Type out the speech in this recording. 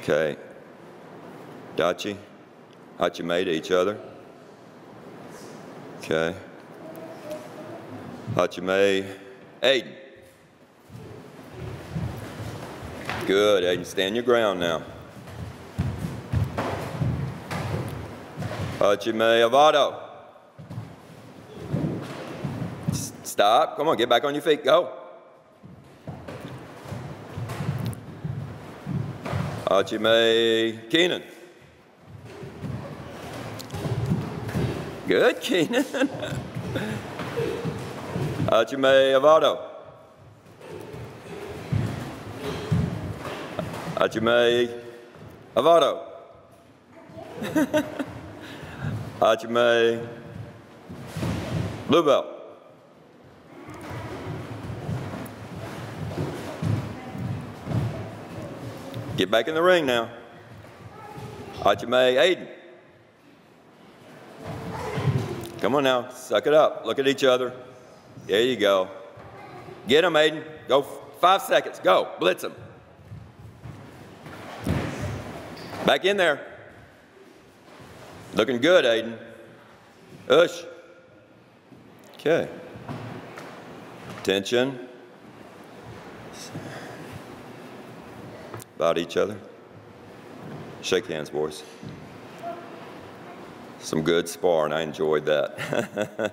Okay. Dachi, Hachime to each other. Okay. Hachime, Aiden. Good, Aiden. Stand your ground now. Hachime Avado. Stop. Come on, get back on your feet. Go. Hachime Keenan. Good, Keenan. Hachime Avado. Hachime Avado. Hachime Blue Belt. Get back in the ring now. Hachime Aiden. Come on now, suck it up. Look at each other. There you go. Get him, Aiden. Go 5 seconds. Go. Blitz him. Back in there. Looking good, Aiden. Ush. Okay. Tension. About each other. Shake hands, boys. Some good sparring. I enjoyed that.